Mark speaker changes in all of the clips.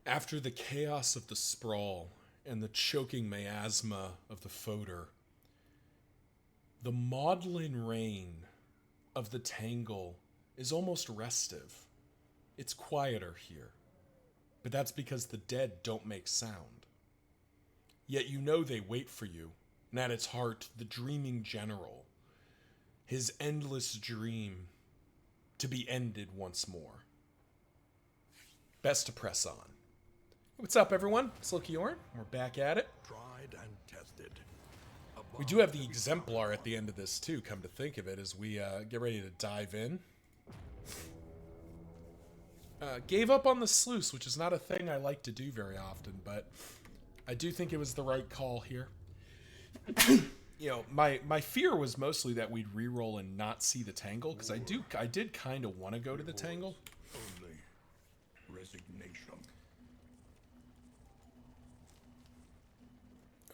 Speaker 1: After the chaos of the sprawl and the choking miasma of the fodder, the maudlin rain of the tangle is almost restive. It's quieter here, but that's because the dead don't make sound. Yet you know they wait for you, and at its heart, the dreaming general, his endless dream to be ended once more. Best to press on. What's up, everyone? It's Lokiorn. We're back at it.
Speaker 2: Tried and tested.
Speaker 1: We do have the Exemplar at the end of this, too, come to think of it, as we get ready to dive in. Gave up on the sluice, which is not a thing I like to do very often, but I do think it was the right call here. You know, my fear was mostly that we'd reroll and not see the tangle, because I did kind of want to go to the tangle.
Speaker 2: Only resignation.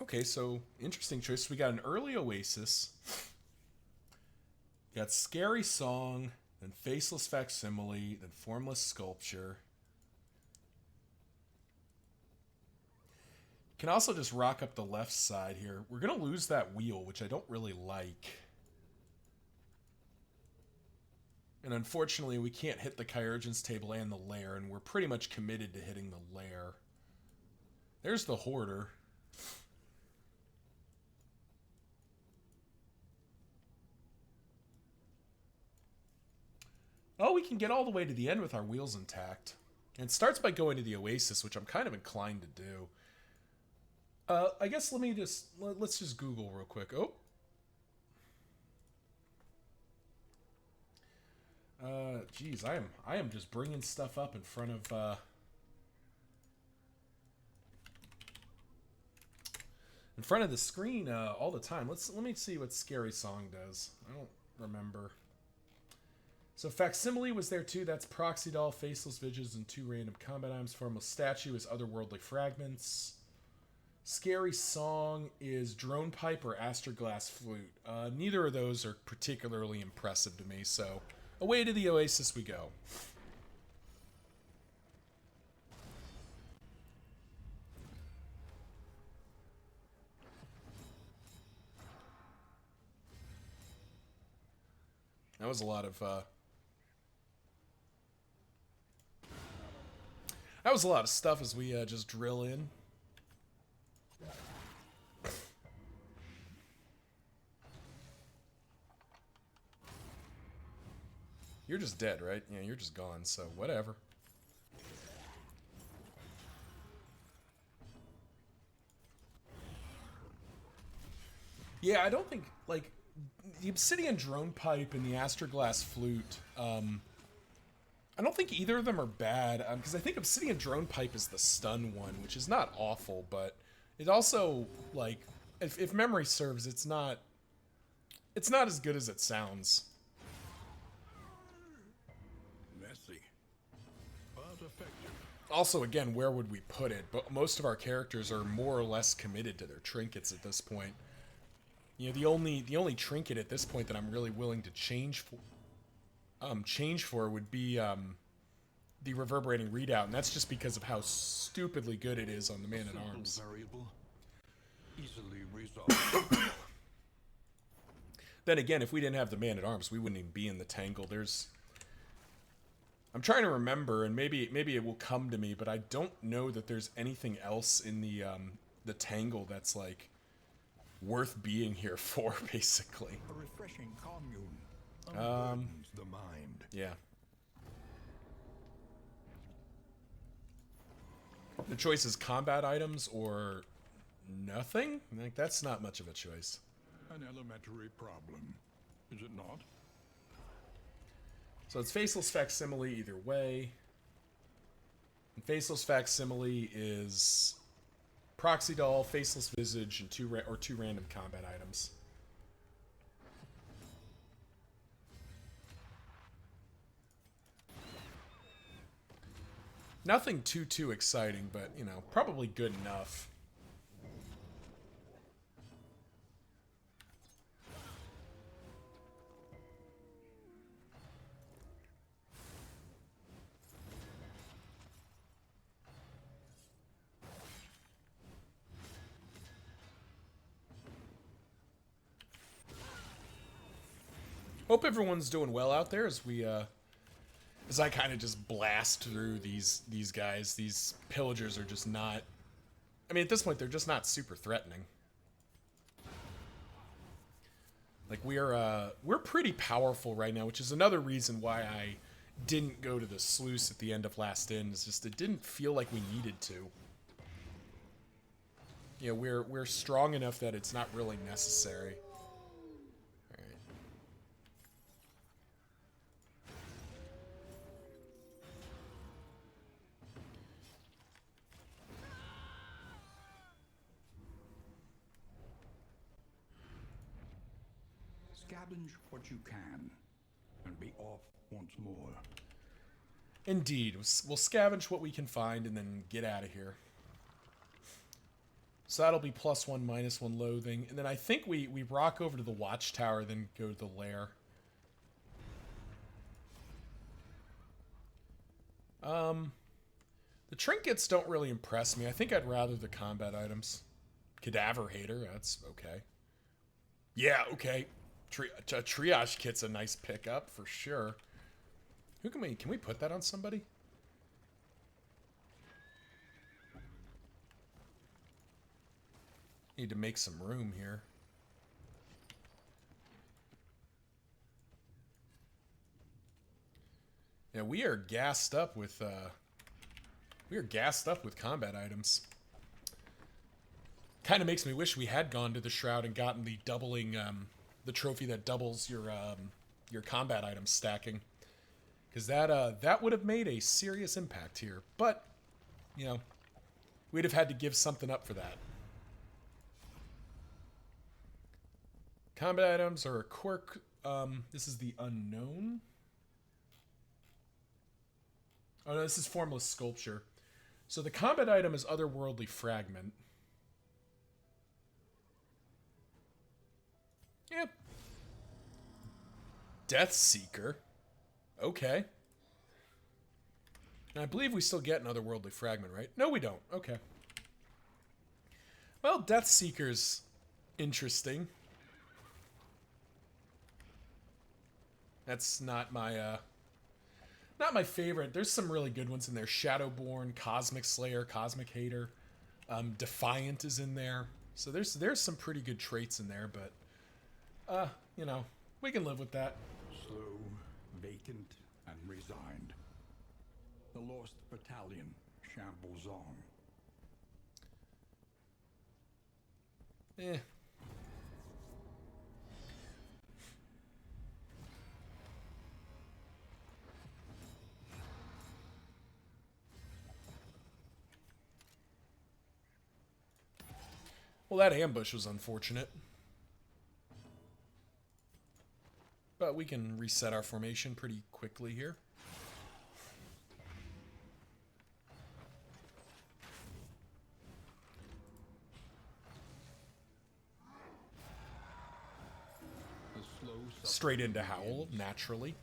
Speaker 1: Okay, so interesting choice. We got an early Oasis. Got Scary Song, then Faceless Facsimile, then Formless Sculpture. Can also just rock up the left side here. We're going to lose that wheel, which I don't really like. And unfortunately, we can't hit the Chirurgeon's table and the lair, and we're pretty much committed to hitting the lair. There's the Hoarder. Oh, we can get all the way to the end with our wheels intact. And it starts by going to the Oasis, which I'm kind of inclined to do. I guess let's just Google real quick. Oh. Geez, I am just bringing stuff up in front of, in front of the screen, all the time. Let me see what Scary Song does. I don't remember. So Facsimile was there too. That's Proxy Doll, Faceless Visions, and 2 random combat items. Formless Statue is Otherworldly Fragments. Scary Song is Drone Pipe or Astroglass Flute. Neither of those are particularly impressive to me, so away to the Oasis we go. That was a lot of stuff as we just drill in. You're just dead, right? Yeah, you're just gone, so whatever. Yeah, I don't think, like, the Obsidian Drone Pipe and the Astroglass Flute, I don't think either of them are bad, because I think Obsidian Drone Pipe is the stun one, which is not awful, but it also, like, if memory serves, it's not as good as it sounds.
Speaker 2: Messy, but effective.
Speaker 1: Also, again, where would we put it? But most of our characters are more or less committed to their trinkets at this point. You know, the only trinket at this point that I'm really willing to change for would be the reverberating readout, and that's just because of how stupidly good it is on the Man-at-Arms.
Speaker 2: Variable, easily resolved.
Speaker 1: Then again, if we didn't have the Man-at-Arms, we wouldn't even be in the tangle. I'm trying to remember, and maybe it will come to me, but I don't know that there's anything else in the tangle that's like worth being here for, basically.
Speaker 2: A refreshing commune. Unburdens the mind.
Speaker 1: Yeah. The choice is combat items or nothing? Like, that's not much of a choice.
Speaker 2: An elementary problem, is it not?
Speaker 1: So it's Faceless Facsimile either way. And Faceless Facsimile is Proxy Doll, Faceless Visage, and 2 random combat items. Nothing too exciting, but, you know, probably good enough. Hope everyone's doing well out there as we as I kind of just blast through these guys. These pillagers are just not, I mean, at this point they're just not super threatening. Like we're pretty powerful right now, which is another reason why I didn't go to the sluice at the end of Last Inn. Is just it didn't feel like we needed to. You know, we're strong enough that it's not really necessary.
Speaker 2: Scavenge what you can, and be off once more.
Speaker 1: Indeed. We'll scavenge what we can find and then get out of here. So that'll be +1, -1 loathing. And then I think we rock over to the watchtower, then go to the lair. The trinkets don't really impress me. I think I'd rather the combat items. Cadaver Hater, that's okay. Yeah, okay. A triage kit's a nice pickup for sure. Who can we put that on somebody? Need to make some room here. Yeah, we are gassed up with combat items. Kind of makes me wish we had gone to the Shroud and gotten the doubling the trophy that doubles your combat item stacking, because that would have made a serious impact here. But you know, we'd have had to give something up for that. Combat items are a quirk. This is the unknown. Oh no, this is Formless Sculpture. So the combat item is Otherworldly Fragment. Yep. Death Seeker. Okay. And I believe we still get an Otherworldly Fragment, right? No, we don't. Okay. Well, Death Seeker's interesting. That's not my favorite. There's some really good ones in there. Shadowborn, Cosmic Slayer, Cosmic Hater. Defiant is in there. So there's some pretty good traits in there, but you know, we can live with that.
Speaker 2: Slow, vacant, and resigned. The Lost Battalion shambles on.
Speaker 1: Eh. Well, that ambush was unfortunate. But we can reset our formation pretty quickly here. Straight into Howl, naturally.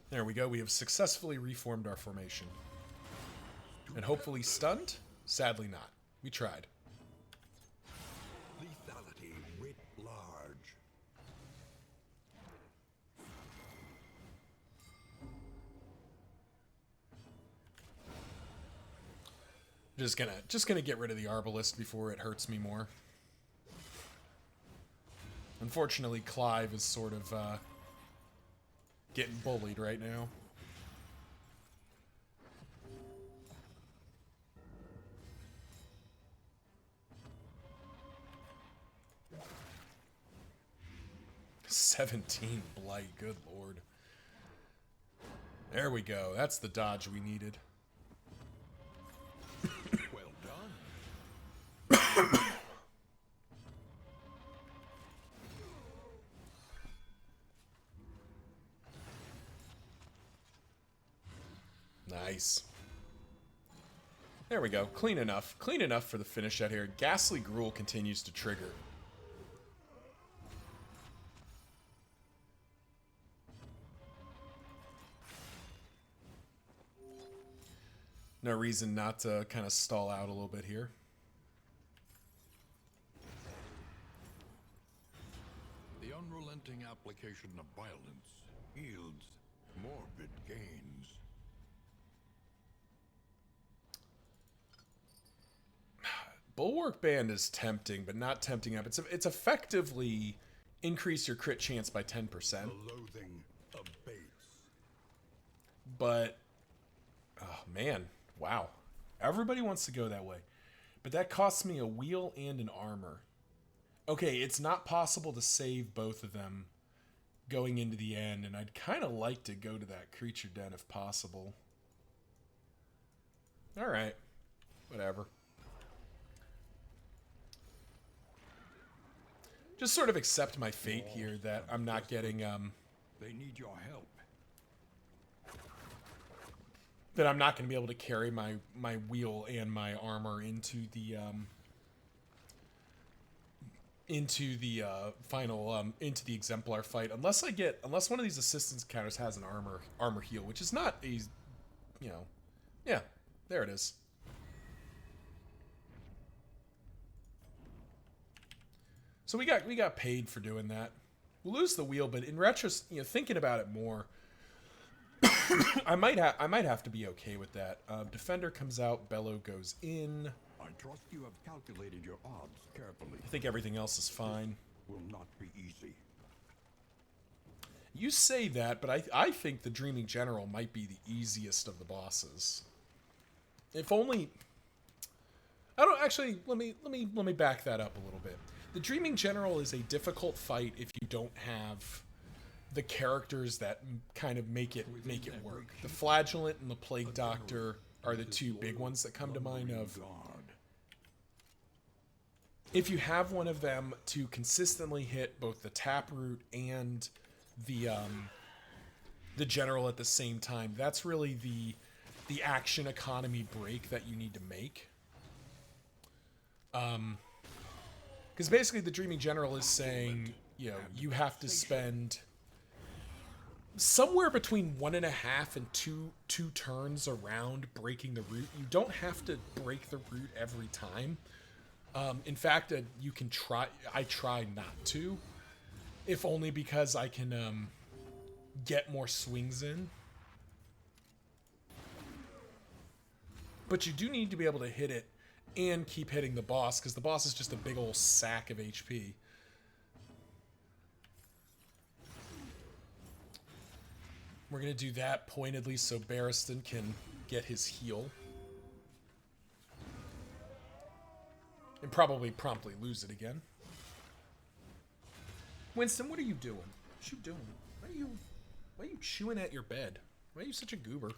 Speaker 1: There we go. We have successfully reformed our formation. And hopefully stunned? Sadly not. We tried.
Speaker 2: Lethality writ large.
Speaker 1: Just gonna get rid of the Arbalist before it hurts me more. Unfortunately, Clive is sort of getting bullied right now. "17 blight, good lord." There we go. That's the dodge we needed.
Speaker 2: Well done.
Speaker 1: Nice. There we go. Clean enough. Clean enough for the finish out here. Ghastly Gruel continues to trigger. No reason not to kind of stall out a little bit here.
Speaker 2: The unrelenting application of violence yields morbid gains.
Speaker 1: Bulwark Band is tempting, but not tempting up. It's effectively increase your crit chance by 10%.
Speaker 2: The loathing abates.
Speaker 1: But, oh man, wow. Everybody wants to go that way. But that costs me a wheel and an armor. Okay, it's not possible to save both of them going into the end, and I'd kind of like to go to that creature den if possible. Alright, whatever. Just sort of accept my fate here that I'm not getting,
Speaker 2: They need your help.
Speaker 1: that I'm not going to be able to carry my wheel and my armor into the final into the Exemplar fight, unless one of these assistance counters has an armor heal, which is not a, yeah, there it is. So we got paid for doing that. We'll lose the wheel, but in retrospect, thinking about it more, I might have to be okay with that. Defender comes out, Bellow goes in.
Speaker 2: I trust you have calculated your odds carefully.
Speaker 1: I think everything else is fine.
Speaker 2: Will not be easy.
Speaker 1: You say that, but I think the Dreaming General might be the easiest of the bosses. If only. I don't actually. Let me back that up a little bit. The Dreaming General is a difficult fight if you don't have the characters that kind of make it work. The Flagellant and the Plague Doctor are the two big ones that come to mind of. If you have one of them to consistently hit both the Taproot and the General at the same time, that's really the action economy break that you need to make. Because basically the Dreaming General is saying, you have to spend somewhere between 1.5 and two turns around breaking the root. You don't have to break the root every time. In fact, you can try. I try not to, if only because I can get more swings in. But you do need to be able to hit it and keep hitting the boss, because the boss is just a big old sack of HP. We're going to do that pointedly so Barristan can get his heal. And probably promptly lose it again. Winston, what are you doing? What you doing? Why are you chewing at your bed? Why are you such a goober?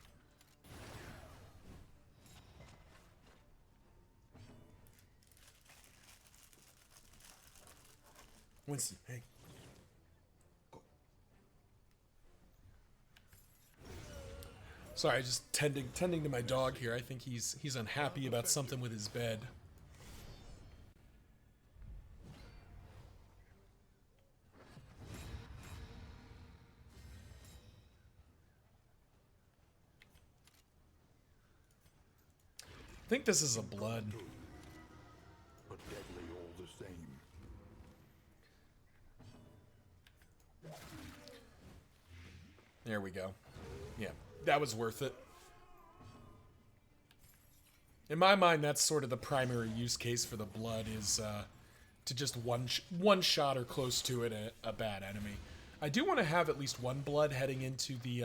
Speaker 1: Winston, hey. Go. Sorry, just tending to my dog here. I think he's unhappy about something with his bed. I think this is a blood.
Speaker 2: But deadly all the same.
Speaker 1: There we go. Yeah, that was worth it. In my mind, that's sort of the primary use case for the blood, is to just one shot or close to it a bad enemy. I do want to have at least one blood heading into the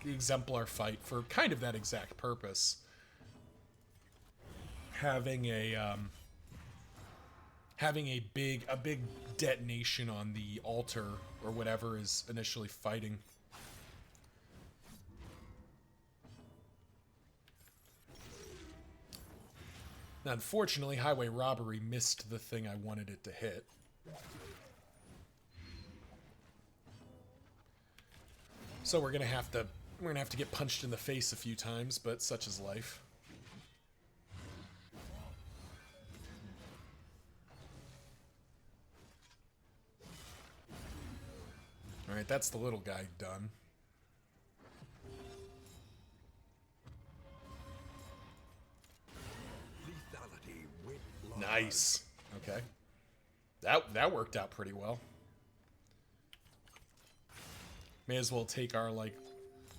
Speaker 1: Exemplar fight for kind of that exact purpose. Having a big detonation on the altar or whatever is initially fighting. Now, unfortunately, highway robbery missed the thing I wanted it to hit. So we're gonna have to get punched in the face a few times, but such is life. Alright, that's the little guy done. Nice. Okay. That worked out pretty well. May as well take our, like,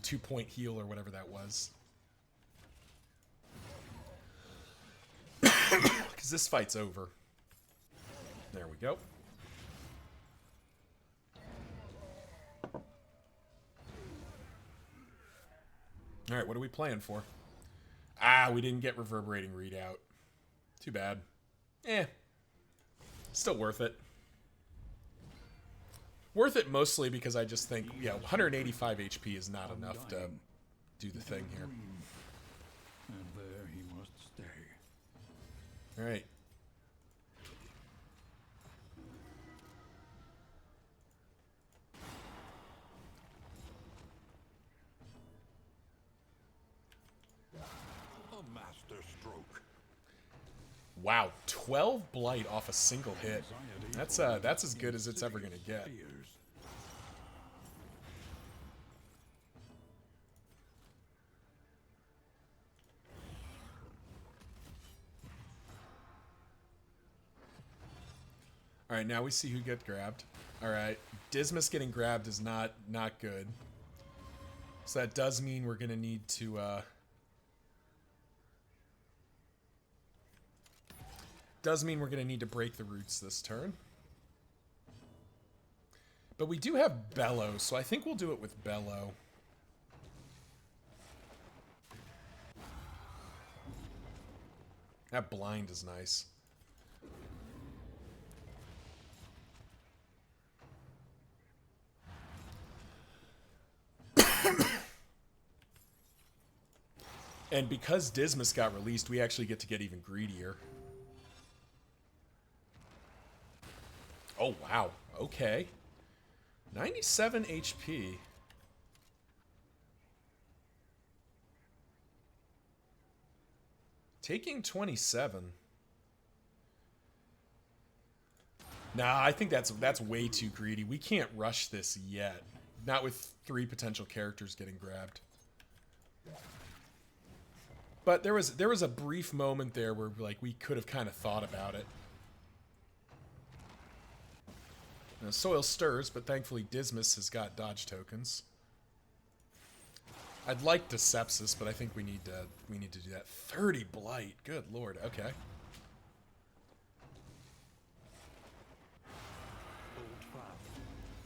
Speaker 1: 2-point heal or whatever that was. Because this fight's over. There we go. Alright, what are we playing for? Ah, we didn't get reverberating readout. Too bad. Still worth it. Worth it mostly because I just think, yeah, 185 HP is not enough to do the thing here.
Speaker 2: And there he must stay.
Speaker 1: Alright.
Speaker 2: A master stroke.
Speaker 1: Wow, 12 blight off a single hit. That's as good as it's ever gonna get. Alright, now we see who get grabbed. Alright, Dismas getting grabbed is not good. So that does mean we're gonna need to break the roots this turn. But we do have Bellow, so I think we'll do it with Bellow. That blind is nice. And because Dismas got released, we actually get to get even greedier. Oh, wow. Okay. 97 HP. Taking 27. Nah, I think that's way too greedy. We can't rush this yet. Not with 3 potential characters getting grabbed. But there was a brief moment there where, like, we could have kind of thought about it. Now, soil stirs, but thankfully Dismas has got dodge tokens. I'd like Decepsis, but I think we need to do that. 30 blight. Good lord. Okay.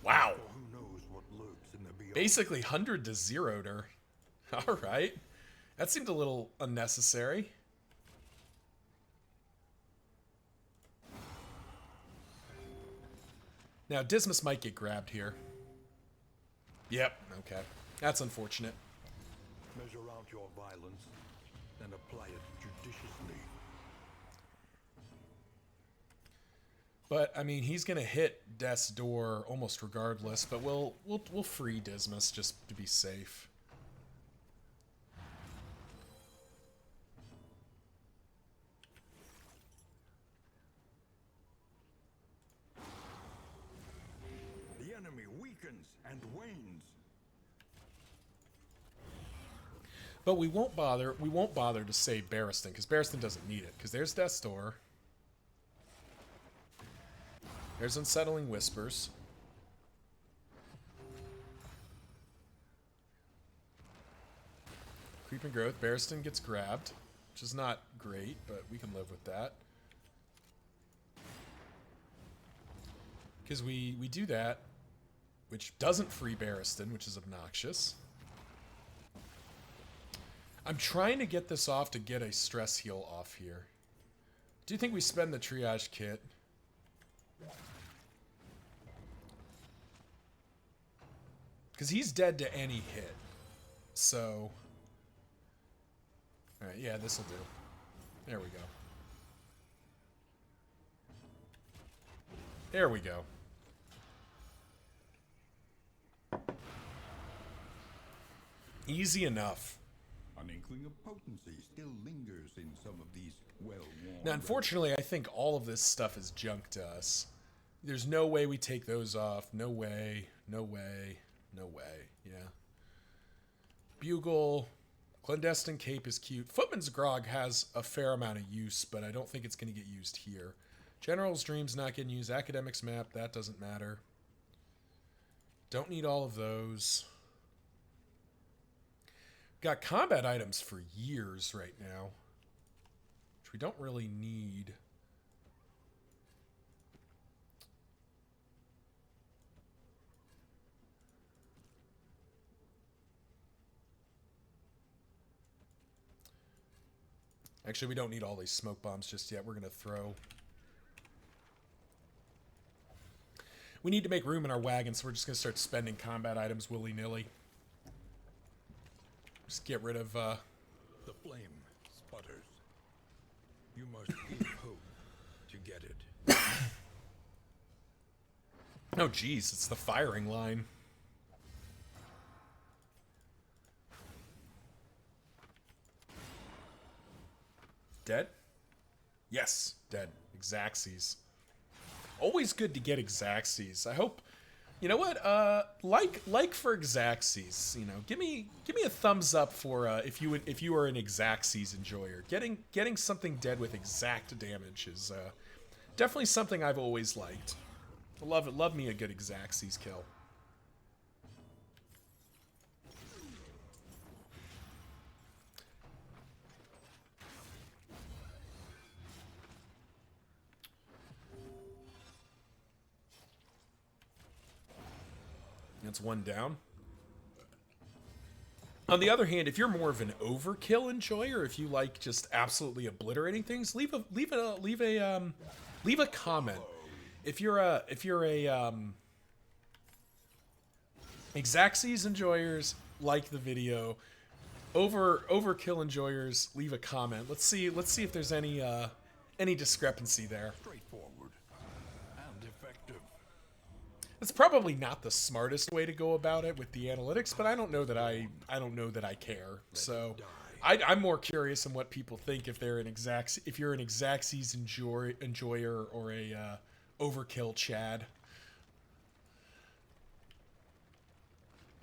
Speaker 1: Wow.
Speaker 2: Who knows what lurks in the beyond?
Speaker 1: Basically 100 to 0'd her. All right. That seemed a little unnecessary. Now, Dismas might get grabbed here. Yep, okay. That's unfortunate.
Speaker 2: Measure out your violence and apply it judiciously.
Speaker 1: But, I mean, he's going to hit Death's door almost regardless, but we'll free Dismas just to be safe.
Speaker 2: The enemy weakens and wanes.
Speaker 1: But we won't bother to save Barristan, because Barristan doesn't need it. Because there's Death's Door. There's Unsettling Whispers. Creeping Growth. Barristan gets grabbed, which is not great, but we can live with that. Because we do that, which doesn't free Barristan, which is obnoxious. I'm trying to get this off to get a stress heal off here. Do you think we spend the triage kit? Because he's dead to any hit. So... Alright, yeah, this'll do. There we go. There we go. Easy enough.
Speaker 2: An inkling of potency still lingers in some of these well-worn...
Speaker 1: Now, unfortunately, I think all of this stuff is junk to us. There's no way we take those off. No way. No way. No way. Yeah. Bugle. Clandestine Cape is cute. Footman's Grog has a fair amount of use, but I don't think it's going to get used here. General's Dream's not getting used. Academic's Map, that doesn't matter. Don't need all of those. Got combat items for years right now, which we don't really need. Actually, we don't need all these smoke bombs just yet. We're going to throw... We need to make room in our wagon, so we're just going to start spending combat items willy-nilly. Just get rid of...
Speaker 2: The flame sputters. You must give hope to get it.
Speaker 1: Oh, geez, it's the firing line. Dead? Yes, dead. Exacxes. Always good to get Exacxes. I hope, you know what? Like for Exacxes. You know, give me a thumbs up for if you are an Exacxes enjoyer. Getting something dead with exact damage is definitely something I've always liked. Love me a good Exacxes kill. That's one down. On the other hand, if you're more of an overkill enjoyer, if you like just absolutely obliterating things, leave a comment. If you're a Exacxes enjoyers, like the video. Overkill enjoyers, leave a comment. Let's see if there's any discrepancy there.
Speaker 2: Straightforward and effective.
Speaker 1: It's probably not the smartest way to go about it with the analytics, but I don't know that I care. So I'm more curious on what people think if you're an Exacxes enjoyer or a overkill Chad.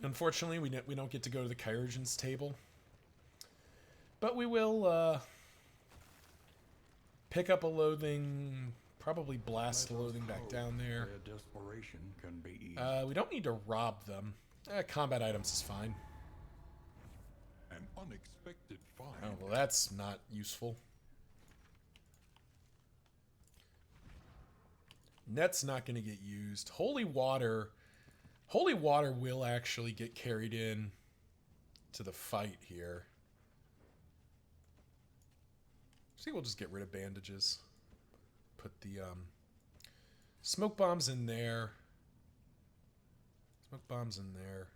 Speaker 1: Unfortunately, we don't get to go to the Kyurgens table, but we will pick up a loathing. Probably blast the loathing back down there.
Speaker 2: Desperation can be eased.
Speaker 1: We don't need to rob them. Combat items is fine.
Speaker 2: An unexpected find.
Speaker 1: Oh, well, that's not useful. Net's not going to get used. Holy water will actually get carried in to the fight here. I think we'll just get rid of bandages. Put the smoke bombs in there. Smoke bombs in there.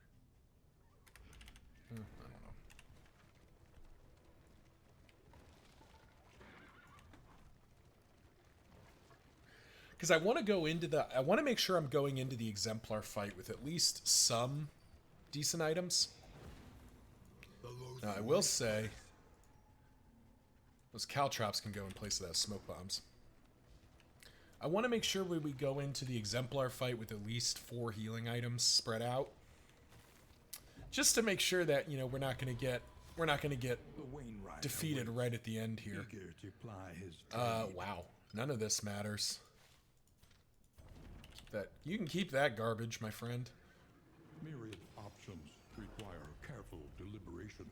Speaker 1: I don't know. Because I want to make sure I'm going into the Exemplar fight with at least some decent items. Now, I will say those caltrops can go in place of those smoke bombs. I want to make sure we go into the Exemplar fight with at least 4 healing items spread out, just to make sure that we're not going to get defeated right at the end here. Wow, none of this matters. You can keep that garbage, my friend.
Speaker 2: Myriad options require careful deliberation.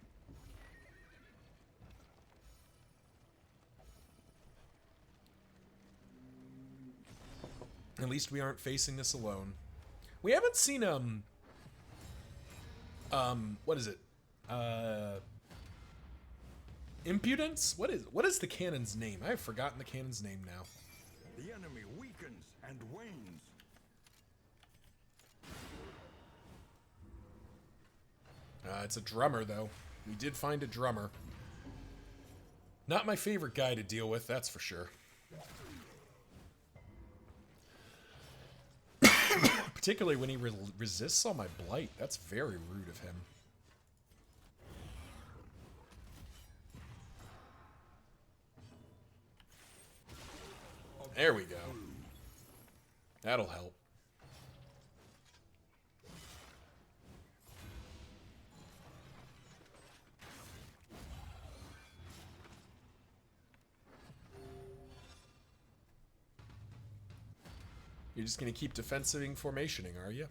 Speaker 1: At least we aren't facing this alone. We haven't seen what is it? Impudence? What is the cannon's name? I've forgotten the cannon's name now.
Speaker 2: The enemy weakens and wanes.
Speaker 1: It's a drummer, though. We did find a drummer. Not my favorite guy to deal with, that's for sure. Particularly when he resists all my blight. That's very rude of him. There we go. That'll help. You're just going to keep defensiving formationing, are you?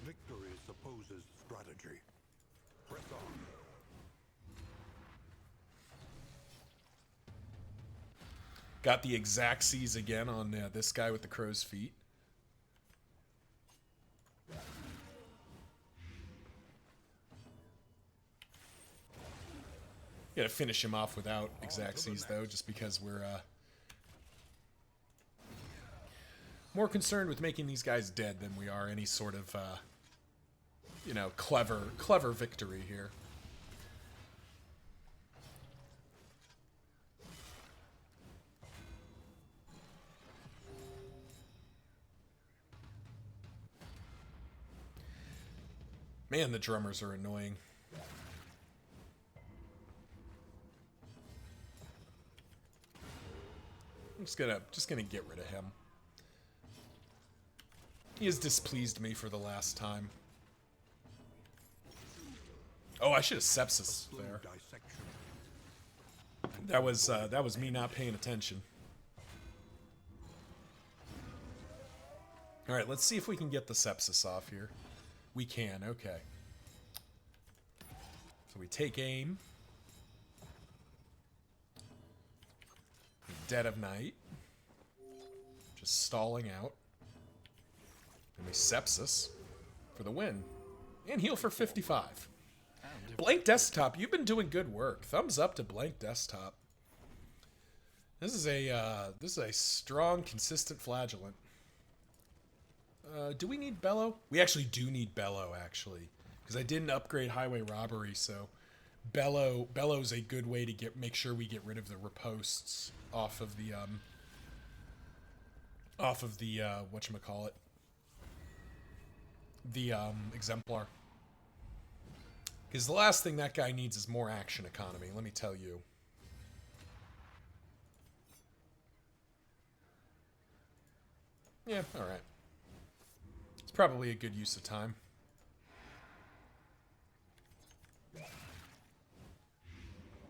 Speaker 2: Victory supposes strategy. Press on.
Speaker 1: Got the exactsies again on this guy with the crow's feet. Gotta finish him off without exactsies, though, just because we're more concerned with making these guys dead than we are any sort of, you know, clever victory here. Man, the drummers are annoying. I'm just gonna get rid of him. He has displeased me for the last time. Oh, I should have sepsis there. That was me not paying attention. All right, let's see if we can get the sepsis off here. We can, okay. So we take aim. Dead of night. Just stalling out. And we sepsis for the win. And heal for 55. Blank Desktop, you've been doing good work. Thumbs up to Blank Desktop. This is a strong, consistent flagellant. Do we need Bellow? We actually do need Bellow, actually. Because I didn't upgrade Highway Robbery, so Bellow's a good way to make sure we get rid of the riposts off of the whatchamacallit? The Exemplar. Because the last thing that guy needs is more action economy, let me tell you. Yeah, alright. It's probably a good use of time.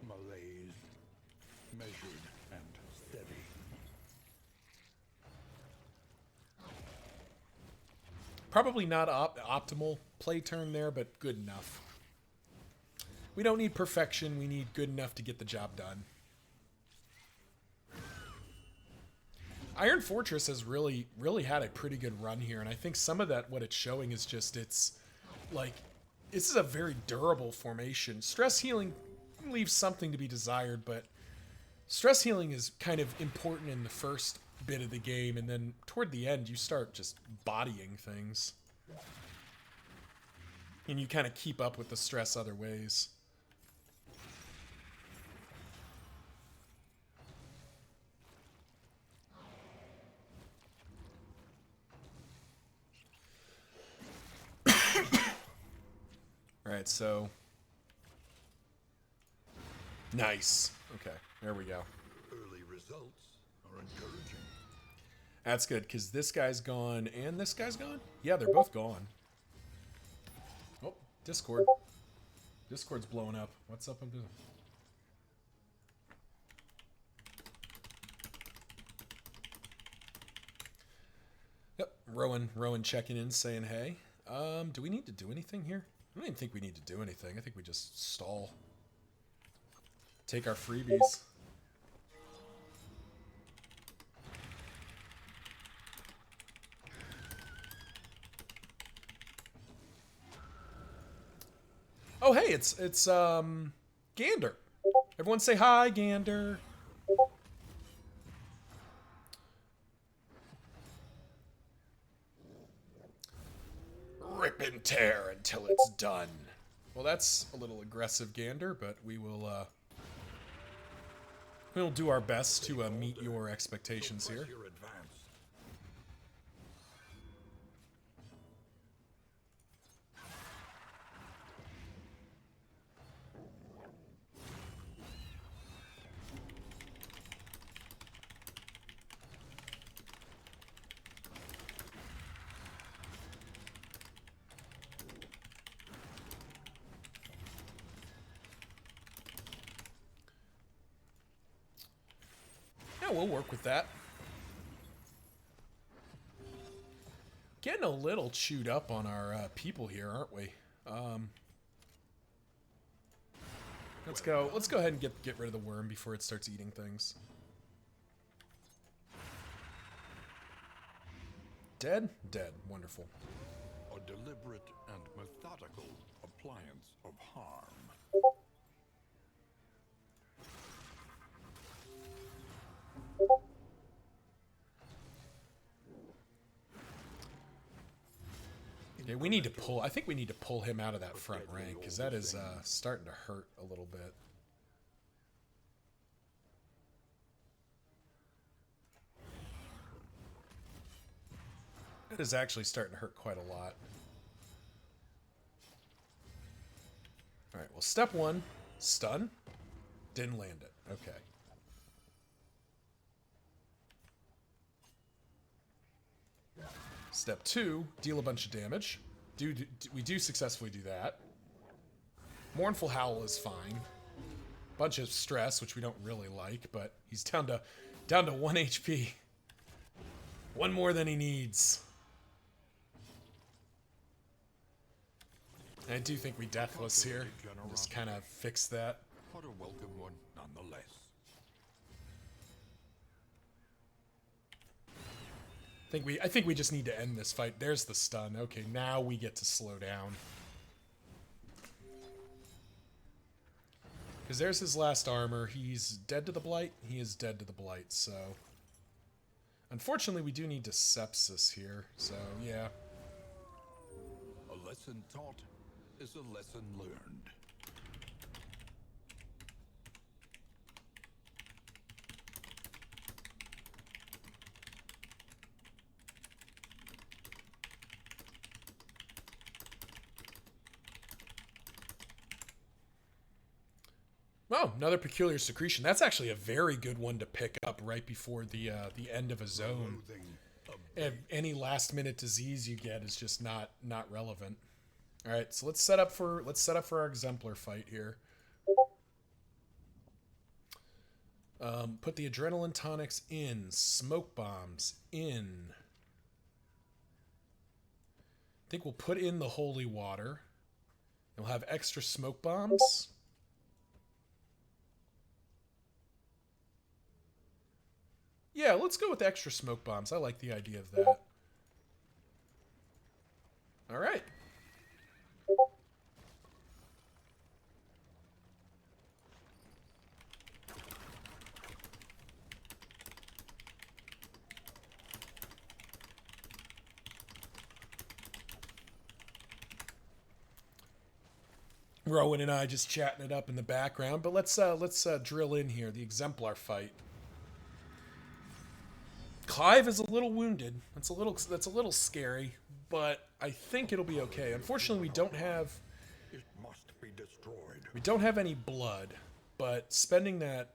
Speaker 2: Malaise, measured and steady.
Speaker 1: Probably not optimal play turn there, but good enough. We don't need perfection, we need good enough to get the job done. Iron Fortress has really had a pretty good run here, and I think some of that, what it's showing is just it's like, this is a very durable formation. Stress healing leaves something to be desired, but stress healing is kind of important in the first bit of the game, and then toward the end you start just bodying things. And you kind of keep up with the stress other ways. Alright, so... Nice. Okay, there we go.
Speaker 2: Early results are encouraging.
Speaker 1: That's good, because this guy's gone, and this guy's gone? Yeah, they're both gone. Oh, Discord. Discord's blowing up. What's up? Yep, Rowan checking in, saying hey. Do we need to do anything here? I don't even think we need to do anything. I think we just stall. Take our freebies. Oh, hey, it's Gander. Everyone say hi, Gander. Rip and tear until it's done. Well, that's a little aggressive, Gander, but we'll do our best to meet your expectations here.
Speaker 2: Your advance.
Speaker 1: Yeah, we'll work with that. Getting a little chewed up on our people here, aren't we? Let's go ahead and get rid of the worm before it starts eating things. Dead? Dead. Wonderful.
Speaker 2: A deliberate and methodical appliance of harm.
Speaker 1: Okay, we need to pull... I think we need to pull him out of that front rank, because that is starting to hurt a little bit. It is actually starting to hurt quite a lot. Alright, well, step one, stun. Didn't land it. Okay. Step two, deal a bunch of damage. We do successfully do that. Mournful Howl is fine. Bunch of stress, which we don't really like, but he's down to 1 HP. One more than he needs. I do think we Deathless here. Just kind of fix that.
Speaker 2: What a welcome one, nonetheless.
Speaker 1: I think we just need to end this fight. There's the stun. Okay, now we get to slow down. Because there's his last armor. He's dead to the blight. He is dead to the blight, so... Unfortunately, we do need to sepsis here, so yeah.
Speaker 2: A lesson taught is a lesson learned.
Speaker 1: Oh, another peculiar secretion. That's actually a very good one to pick up right before the end of a zone. And any last minute disease you get is just not relevant. All right, so let's set up for our Exemplar fight here. Put the adrenaline tonics in, smoke bombs in. I think we'll put in the holy water. And we'll have extra smoke bombs. Yeah, let's go with extra smoke bombs. I like the idea of that. All right. Rowan and I just chatting it up in the background, but let's drill in here. The Exemplar fight. Clive is a little wounded. That's a little scary, but I think it'll be okay. Unfortunately, we don't have any blood, but spending that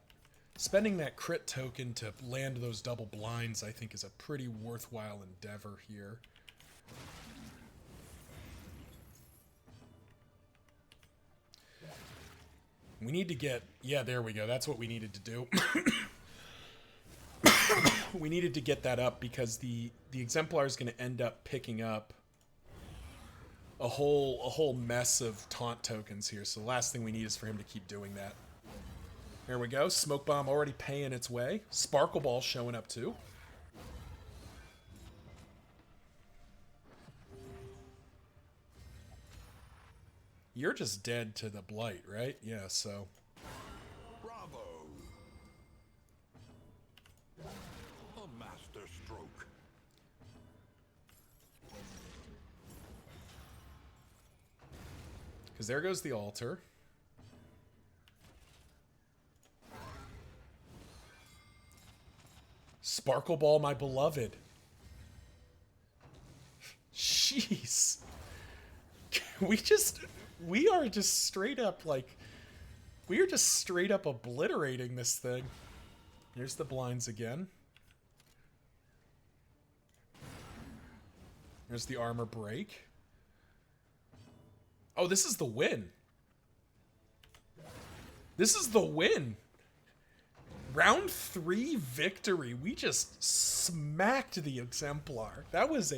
Speaker 1: crit token to land those double blinds, I think, is a pretty worthwhile endeavor here. We need to get... Yeah, there we go. That's what we needed to do. We needed to get that up because the Exemplar is going to end up picking up a whole mess of taunt tokens here. So the last thing we need is for him to keep doing that. There we go. Smoke Bomb already paying its way. Sparkle Ball showing up too. You're just dead to the blight, right? Yeah, so...
Speaker 2: Bravo! A master stroke.
Speaker 1: Because there goes the altar. Sparkle Ball, my beloved. Jeez. We are just straight up, like... We are just straight up obliterating this thing. Here's the blinds again. There's the armor break. Oh, this is the win. This is the win. Round 3 victory. We just smacked the Exemplar. That was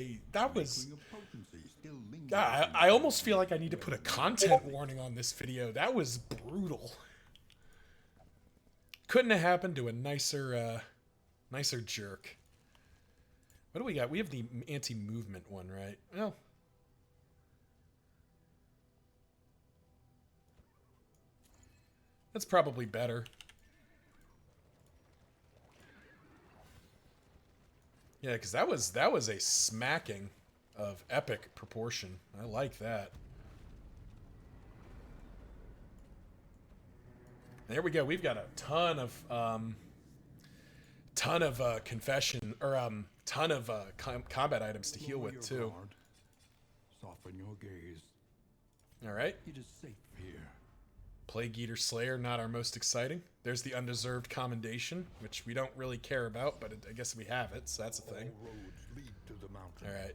Speaker 1: I almost feel like I need to put a content warning on this video. That was brutal. Couldn't have happened to a nicer jerk. What do we got? We have the anti-movement one, right? Well, that's probably better. Yeah, because that was a smacking of epic proportion. I like that. There we go. We've got a ton of confession or ton of combat items to heal with too.
Speaker 2: Soften your gaze.
Speaker 1: All right.
Speaker 2: It is safe here.
Speaker 1: Plague Eater Slayer, not our most exciting. There's the undeserved commendation, which we don't really care about, but I guess we have it, so that's a thing.
Speaker 2: All roads lead to the mountain.
Speaker 1: All right.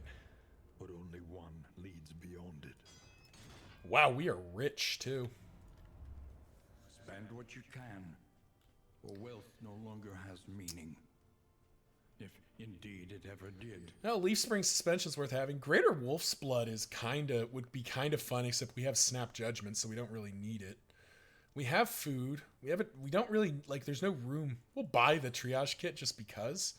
Speaker 2: But only one leads beyond it.
Speaker 1: Wow, we are rich too.
Speaker 2: Spend what you can, for wealth no longer has meaning. If indeed it ever did.
Speaker 1: No, Leaf Spring Suspension's worth having. Greater Wolf's Blood would be kind of fun, except we have Snap Judgment, so we don't really need it. We have food. We don't really, like, there's no room. We'll buy the triage kit just because.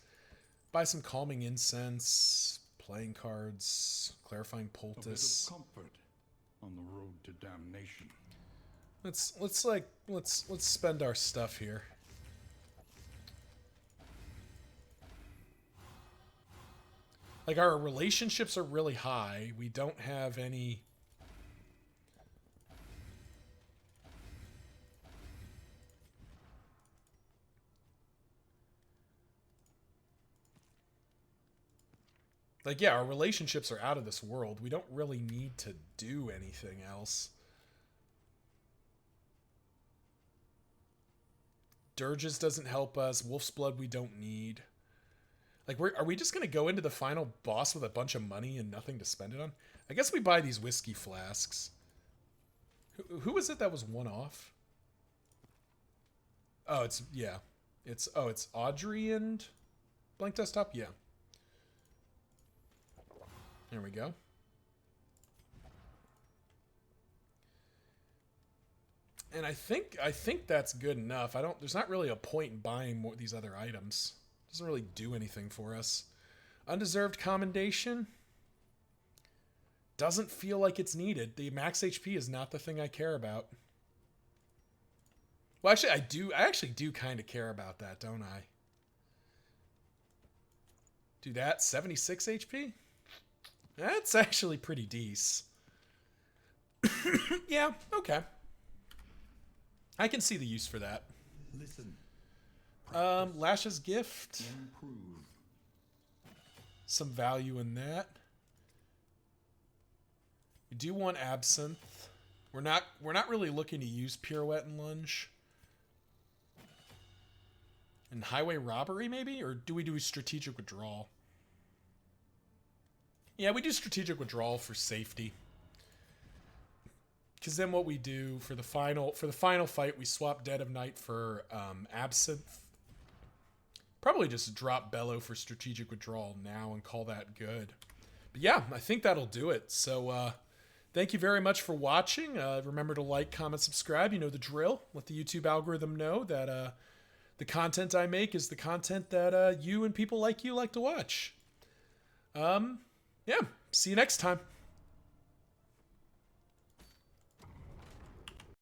Speaker 1: Buy some calming incense, playing cards, clarifying poultice.
Speaker 2: A bit of comfort on the road to damnation.
Speaker 1: Let's spend our stuff here. Like, our relationships are really high. We don't have any. Like, yeah, our relationships are out of this world. We don't really need to do anything else. Dirges doesn't help us. Wolf's Blood we don't need. Like, are we just going to go into the final boss with a bunch of money and nothing to spend it on? I guess we buy these whiskey flasks. Who was it that was one off? Oh, yeah. It's Audrey and Blank Desktop? Yeah. There we go. And I think that's good enough. There's not really a point in buying more these other items. It doesn't really do anything for us. Undeserved commendation doesn't feel like it's needed. The max HP is not the thing I care about. Well, actually, I actually do kind of care about that, don't I? Do that. 76 HP? That's actually pretty decent. Yeah, okay. I can see the use for that.
Speaker 2: Listen.
Speaker 1: Lash's Gift.
Speaker 2: Improve.
Speaker 1: Some value in that. We do want Absinthe. We're not really looking to use Pirouette and Lunge. And Highway Robbery, maybe? Or do we do Strategic Withdrawal? Yeah, we do Strategic Withdrawal for safety. Because then what we do for the final fight, we swap Dead of Night for Absinthe. Probably just drop Bellow for Strategic Withdrawal now and call that good. But yeah, I think that'll do it. So thank you very much for watching. Remember to like, comment, subscribe. You know the drill. Let the YouTube algorithm know that the content I make is the content that you and people like you like to watch. Yeah, see you next time.